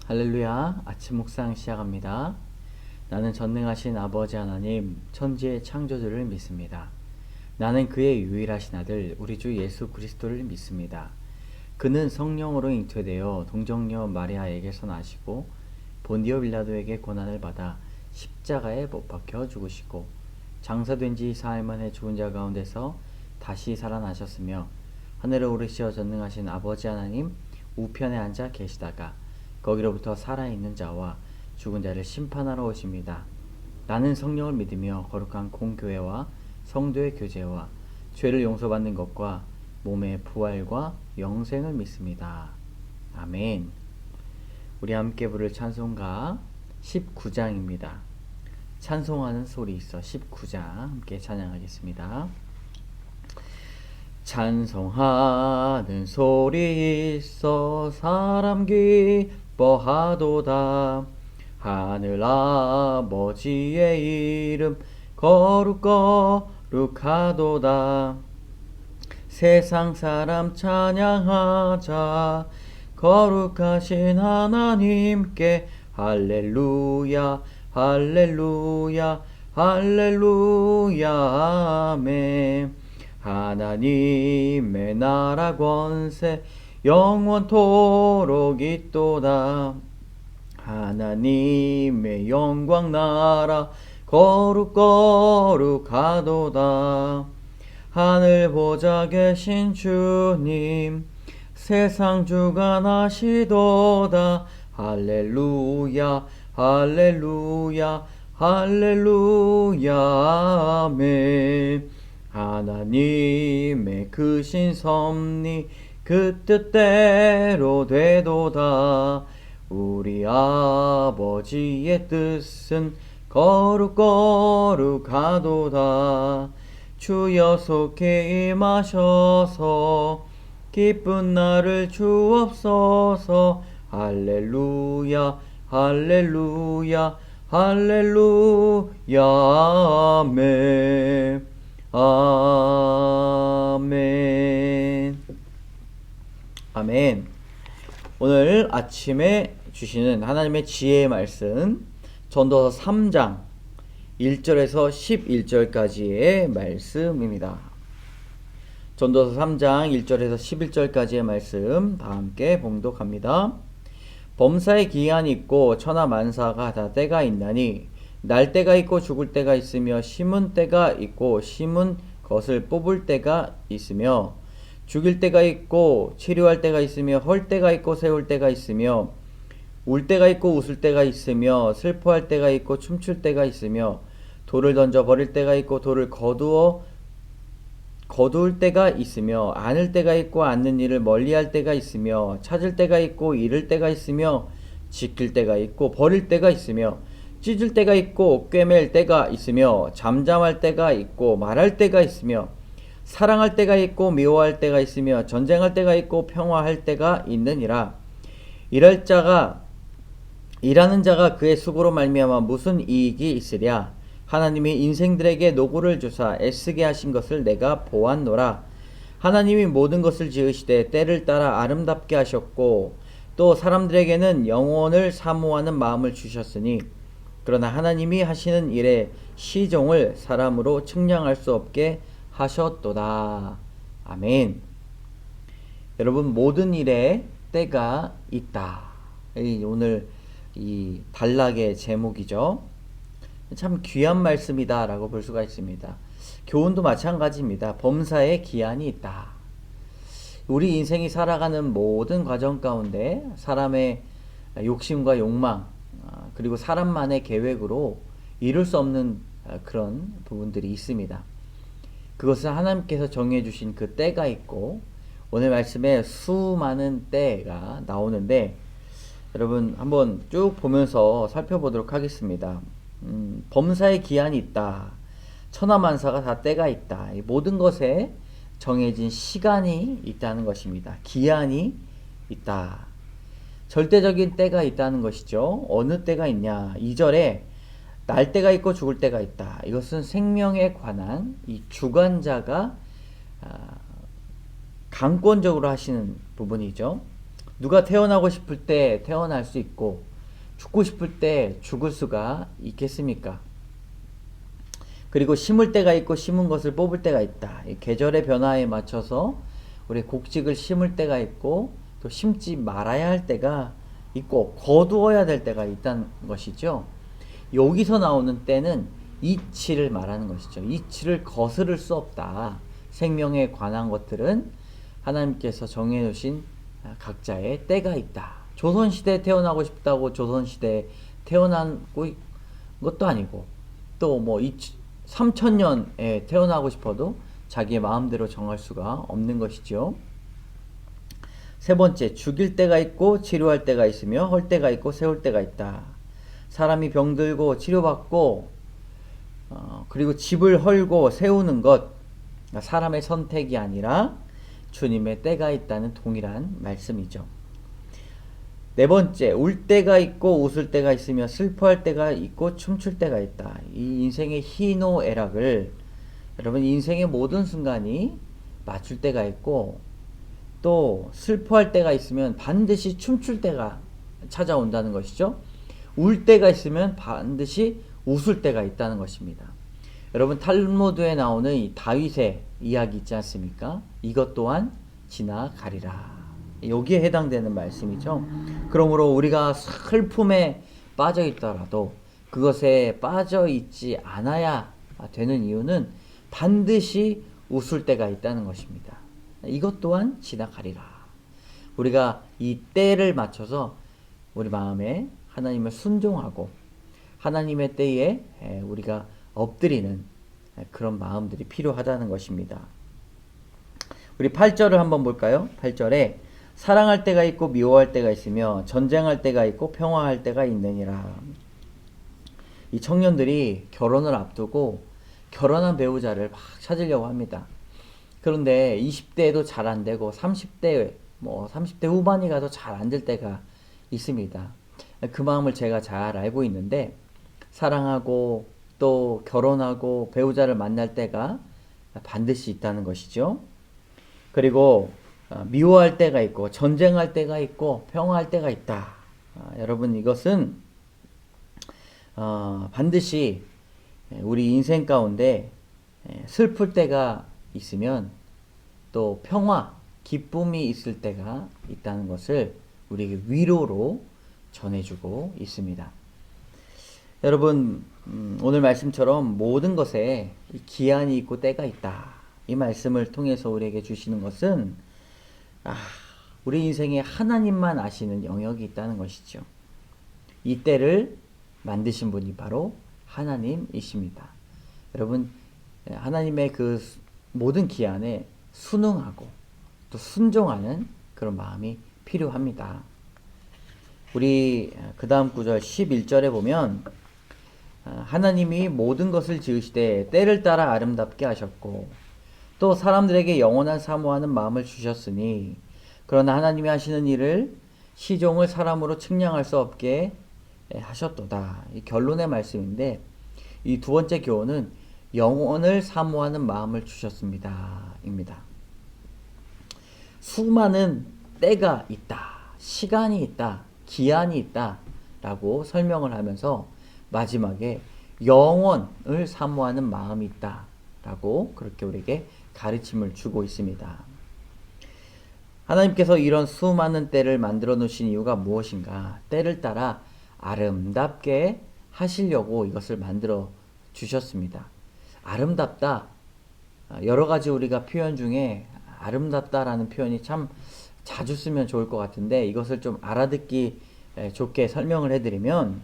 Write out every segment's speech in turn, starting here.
할렐루야. 아침 묵상 시작합니다. 나는 전능하신 아버지 하나님, 천지의 창조주를 믿습니다. 나는 그의 유일하신 아들, 우리 주 예수 그리스도를 믿습니다. 그는 성령으로 잉태되어 동정녀 마리아에게서 나시고 본디오 빌라도에게 고난을 받아 십자가에 못 박혀 죽으시고 장사된 지 사흘 만에 죽은 자 가운데서 다시 살아나셨으며 하늘에 오르시어 전능하신 아버지 하나님 우편에 앉아 계시다가 거기로부터 살아있는 자와 죽은 자를 심판하러 오십니다. 나는 성령을 믿으며 거룩한 공교회와 성도의 교제와 죄를 용서받는 것과 몸의 부활과 영생을 믿습니다. 아멘. 우리 함께 부를 찬송가 19장입니다. 찬송하는 소리 있어 19장 함께 찬양하겠습니다. 찬송하는 소리 있어 사람 기뻐하도다. 하늘 아버지의 이름 거룩거룩하도다. 세상 사람 찬양하자. 거룩하신 하나님께 할렐루야 할렐루야 할렐루야 아멘. 하나님의 나라 권세 영원토록 있도다. 하나님의 영광 나라 거룩거룩하도다. 하늘 보좌 계신 주님 세상 주관하시도다. 할렐루야 할렐루야 할렐루야 아멘. 하나님의 크신 섭리 그 뜻대로 되도다. 우리 아버지의 뜻은 거룩거룩하도다. 주여 속히 임하셔서 기쁜 날을 주옵소서. 할렐루야 할렐루야 할렐루야 아멘. 아멘. 아멘. 오늘 아침에 주시는 하나님의 지혜의 말씀 전도서 3장 1절에서 11절까지의 말씀입니다. 전도서 3장 1절에서 11절까지의 말씀 다 함께 봉독합니다. 범사에 기한이 있고 천하 만사가 다 때가 있나니 날 때가 있고 죽을 때가 있으며 심은 때가 있고 심은 것을 뽑을 때가 있으며 죽일 때가 있고 치료할 때가 있으며 헐 때가 있고 세울 때가 있으며 울 때가 있고 웃을 때가 있으며 슬퍼할 때가 있고 춤출 때가 있으며 돌을 던져 버릴 때가 있고 돌을 거두을 때가 있으며 안을 때가 있고 않는 일을 멀리할 때가 있으며 찾을 때가 있고 잃을 때가 있으며 지킬 때가 있고 버릴 때가 있으며 찢을 때가 있고 꿰맬 때가 있으며 잠잠할 때가 있고 말할 때가 있으며 사랑할 때가 있고 미워할 때가 있으며 전쟁할 때가 있고 평화할 때가 있느니라. 일하는 자가 그의 수고로 말미암아 무슨 이익이 있으랴. 하나님이 인생들에게 노고를 주사 애쓰게 하신 것을 내가 보았노라. 하나님이 모든 것을 지으시되 때를 따라 아름답게 하셨고 또 사람들에게는 영혼을 사모하는 마음을 주셨으니 그러나 하나님이 하시는 일의 시종을 사람으로 측량할 수 없게 하셨도다. 아멘. 여러분, 모든 일에 때가 있다. 오늘 이 단락의 제목이죠. 참 귀한 말씀이다 라고 볼 수가 있습니다. 교훈도 마찬가지입니다. 범사에 기한이 있다. 우리 인생이 살아가는 모든 과정 가운데 사람의 욕심과 욕망 그리고 사람만의 계획으로 이룰 수 없는 그런 부분들이 있습니다. 그것은 하나님께서 정해주신 그 때가 있고 오늘 말씀에 수많은 때가 나오는데 여러분 한번 쭉 보면서 살펴보도록 하겠습니다. 범사에 기한이 있다. 천하만사가 다 때가 있다. 이 모든 것에 정해진 시간이 있다는 것입니다. 기한이 있다. 절대적인 때가 있다는 것이죠. 어느 때가 있냐. 2절에 날 때가 있고 죽을 때가 있다. 이것은 생명에 관한 이 주관자가 강권적으로 하시는 부분이죠. 누가 태어나고 싶을 때 태어날 수 있고 죽고 싶을 때 죽을 수가 있겠습니까? 그리고 심을 때가 있고 심은 것을 뽑을 때가 있다. 이 계절의 변화에 맞춰서 우리 곡식을 심을 때가 있고 또 심지 말아야 할 때가 있고 거두어야 될 때가 있다는 것이죠. 여기서 나오는 때는 이치를 말하는 것이죠. 이치를 거스를 수 없다. 생명에 관한 것들은 하나님께서 정해 놓으신 각자의 때가 있다. 조선시대에 태어나고 싶다고 조선시대에 태어난 것도 아니고 또 뭐 3000년에 태어나고 싶어도 자기의 마음대로 정할 수가 없는 것이죠. 세 번째, 죽일 때가 있고 치료할 때가 있으며 헐 때가 있고 세울 때가 있다. 사람이 병들고 치료받고 그리고 집을 헐고 세우는 것, 사람의 선택이 아니라 주님의 때가 있다는 동일한 말씀이죠. 네 번째, 울 때가 있고 웃을 때가 있으며 슬퍼할 때가 있고 춤출 때가 있다. 이 인생의 희노애락을 여러분 인생의 모든 순간이 맞출 때가 있고 또 슬퍼할 때가 있으면 반드시 춤출 때가 찾아온다는 것이죠. 울 때가 있으면 반드시 웃을 때가 있다는 것입니다. 여러분 탈무드에 나오는 이 다윗의 이야기 있지 않습니까? 이것 또한 지나가리라. 여기에 해당되는 말씀이죠. 그러므로 우리가 슬픔에 빠져 있더라도 그것에 빠져 있지 않아야 되는 이유는 반드시 웃을 때가 있다는 것입니다. 이것 또한 지나가리라. 우리가 이 때를 맞춰서 우리 마음에 하나님을 순종하고 하나님의 때에 우리가 엎드리는 그런 마음들이 필요하다는 것입니다. 우리 8절을 한번 볼까요? 8절에 사랑할 때가 있고 미워할 때가 있으며 전쟁할 때가 있고 평화할 때가 있느니라. 이 청년들이 결혼을 앞두고 결혼한 배우자를 막 찾으려고 합니다. 그런데 20대에도 잘 안 되고 30대 후반이 가도 잘 안 될 때가 있습니다. 그 마음을 제가 잘 알고 있는데 사랑하고 또 결혼하고 배우자를 만날 때가 반드시 있다는 것이죠. 그리고 미워할 때가 있고 전쟁할 때가 있고 평화할 때가 있다. 여러분 이것은 반드시 우리 인생 가운데 슬플 때가 있으면 또 평화, 기쁨이 있을 때가 있다는 것을 우리에게 위로로 전해주고 있습니다. 여러분 오늘 말씀처럼 모든 것에 기한이 있고 때가 있다. 이 말씀을 통해서 우리에게 주시는 것은 우리 인생에 하나님만 아시는 영역이 있다는 것이죠. 이 때를 만드신 분이 바로 하나님이십니다. 여러분 하나님의 그 모든 기한에 순응하고 또 순종하는 그런 마음이 필요합니다. 우리 그 다음 구절 11절에 보면 하나님이 모든 것을 지으시되 때를 따라 아름답게 하셨고 또 사람들에게 영원한 사모하는 마음을 주셨으니 그러나 하나님이 하시는 일을 시종을 사람으로 측량할 수 없게 하셨도다. 이 결론의 말씀인데 이 두 번째 교훈은 영원을 사모하는 마음을 주셨습니다. 입니다. 수많은 때가 있다. 시간이 있다. 기한이 있다. 라고 설명을 하면서 마지막에 영원을 사모하는 마음이 있다. 라고 그렇게 우리에게 가르침을 주고 있습니다. 하나님께서 이런 수많은 때를 만들어 놓으신 이유가 무엇인가? 때를 따라 아름답게 하시려고 이것을 만들어 주셨습니다. 아름답다. 여러 가지 우리가 표현 중에 아름답다라는 표현이 참 자주 쓰면 좋을 것 같은데 이것을 좀 알아듣기 좋게 설명을 해드리면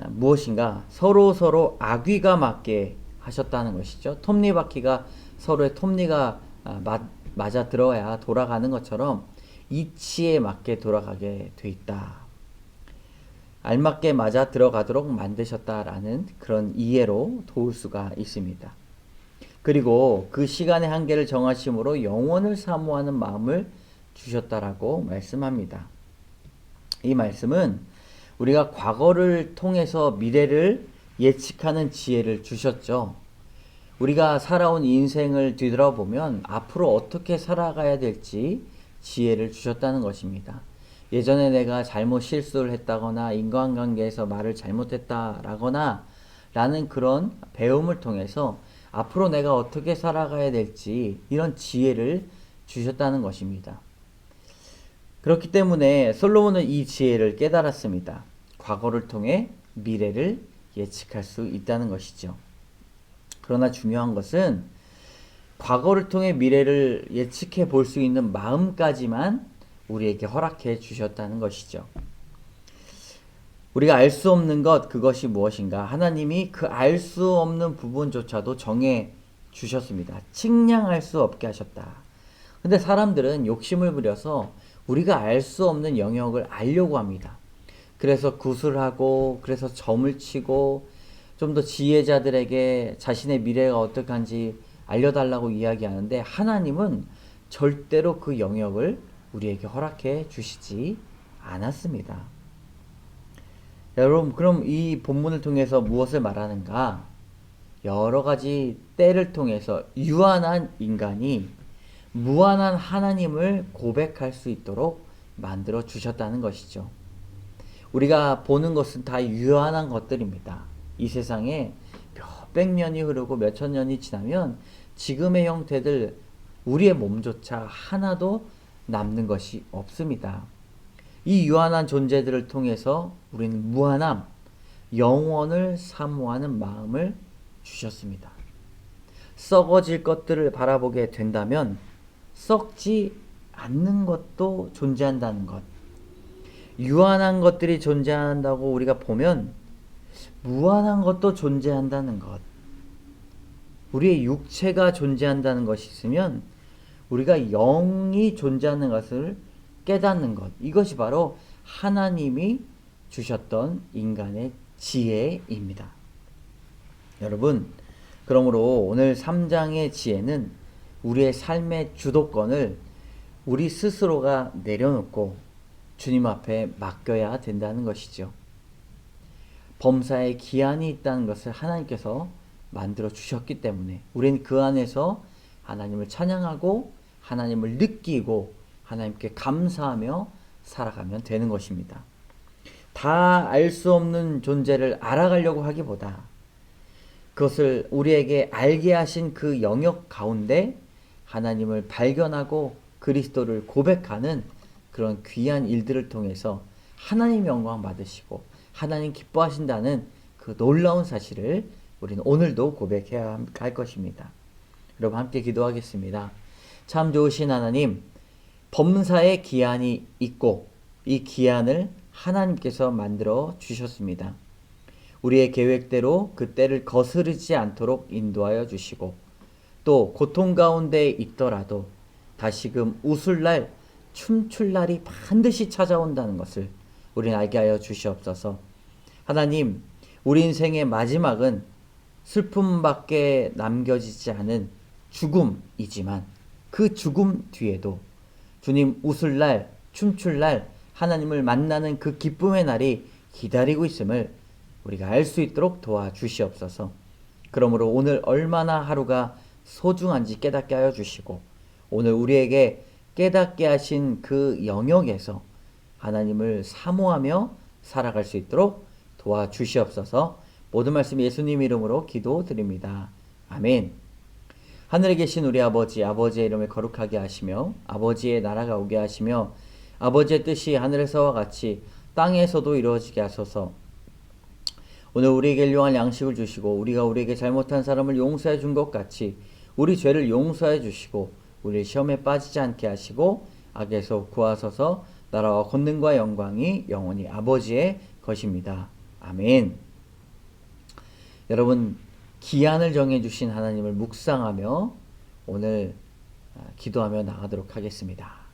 무엇인가? 서로 악위가 맞게 하셨다는 것이죠. 톱니바퀴가 서로의 톱니가 맞아 들어야 돌아가는 것처럼 이치에 맞게 돌아가게 돼 있다. 알맞게 맞아 들어가도록 만드셨다라는 그런 이해로 도울 수가 있습니다. 그리고 그 시간의 한계를 정하심으로 영원을 사모하는 마음을 주셨다라고 말씀합니다. 이 말씀은 우리가 과거를 통해서 미래를 예측하는 지혜를 주셨죠. 우리가 살아온 인생을 뒤돌아보면 앞으로 어떻게 살아가야 될지 지혜를 주셨다는 것입니다. 예전에 내가 잘못 실수를 했다거나 인간관계에서 말을 잘못했다라거나 라는 그런 배움을 통해서 앞으로 내가 어떻게 살아가야 될지 이런 지혜를 주셨다는 것입니다. 그렇기 때문에 솔로몬은 이 지혜를 깨달았습니다. 과거를 통해 미래를 예측할 수 있다는 것이죠. 그러나 중요한 것은 과거를 통해 미래를 예측해 볼 수 있는 마음까지만 우리에게 허락해 주셨다는 것이죠. 우리가 알 수 없는 것, 그것이 무엇인가? 하나님이 그 알 수 없는 부분조차도 정해 주셨습니다. 측량할 수 없게 하셨다. 근데 사람들은 욕심을 부려서 우리가 알 수 없는 영역을 알려고 합니다. 그래서 구술하고, 그래서 점을 치고, 좀 더 지혜자들에게 자신의 미래가 어떡한지 알려달라고 이야기하는데, 하나님은 절대로 그 영역을 우리에게 허락해 주시지 않았습니다. 여러분, 그럼 이 본문을 통해서 무엇을 말하는가? 여러 가지 때를 통해서 유한한 인간이 무한한 하나님을 고백할 수 있도록 만들어 주셨다는 것이죠. 우리가 보는 것은 다 유한한 것들입니다. 이 세상에 몇백 년이 흐르고 몇천 년이 지나면 지금의 형태들, 우리의 몸조차 하나도 남는 것이 없습니다. 이 유한한 존재들을 통해서 우리는 무한함, 영원을 사모하는 마음을 주셨습니다. 썩어질 것들을 바라보게 된다면 썩지 않는 것도 존재한다는 것, 유한한 것들이 존재한다고 우리가 보면 무한한 것도 존재한다는 것, 우리의 육체가 존재한다는 것이 있으면 우리가 영이 존재하는 것을 깨닫는 것, 이것이 바로 하나님이 주셨던 인간의 지혜입니다. 여러분, 그러므로 오늘 3장의 지혜는 우리의 삶의 주도권을 우리 스스로가 내려놓고 주님 앞에 맡겨야 된다는 것이죠. 범사에 기한이 있다는 것을 하나님께서 만들어 주셨기 때문에 우리는 그 안에서 하나님을 찬양하고 하나님을 느끼고 하나님께 감사하며 살아가면 되는 것입니다. 다 알 수 없는 존재를 알아가려고 하기보다 그것을 우리에게 알게 하신 그 영역 가운데 하나님을 발견하고 그리스도를 고백하는 그런 귀한 일들을 통해서 하나님 영광 받으시고 하나님 기뻐하신다는 그 놀라운 사실을 우리는 오늘도 고백해야 할 것입니다. 여러분 함께 기도하겠습니다. 참 좋으신 하나님, 범사에 기한이 있고 이 기한을 하나님께서 만들어 주셨습니다. 우리의 계획대로 그 때를 거스르지 않도록 인도하여 주시고 또 고통 가운데 있더라도 다시금 웃을 날, 춤출 날이 반드시 찾아온다는 것을 우리는 알게 하여 주시옵소서. 하나님, 우리 인생의 마지막은 슬픔밖에 남겨지지 않은 죽음이지만 그 죽음 뒤에도 주님 웃을 날, 춤출 날, 하나님을 만나는 그 기쁨의 날이 기다리고 있음을 우리가 알 수 있도록 도와주시옵소서. 그러므로 오늘 얼마나 하루가 소중한지 깨닫게 하여 주시고 오늘 우리에게 깨닫게 하신 그 영역에서 하나님을 사모하며 살아갈 수 있도록 도와주시옵소서. 모든 말씀 예수님 이름으로 기도드립니다. 아멘. 하늘에 계신 우리 아버지, 아버지의 이름을 거룩하게 하시며 아버지의 나라가 오게 하시며 아버지의 뜻이 하늘에서와 같이 땅에서도 이루어지게 하소서. 오늘 우리에게 일용할 양식을 주시고 우리가 우리에게 잘못한 사람을 용서해 준 것 같이 우리 죄를 용서해 주시고 우리 시험에 빠지지 않게 하시고 악에서 구하소서. 나라와 권능과 영광이 영원히 아버지의 것입니다. 아멘. 여러분, 기한을 정해주신 하나님을 묵상하며 오늘 기도하며 나가도록 하겠습니다.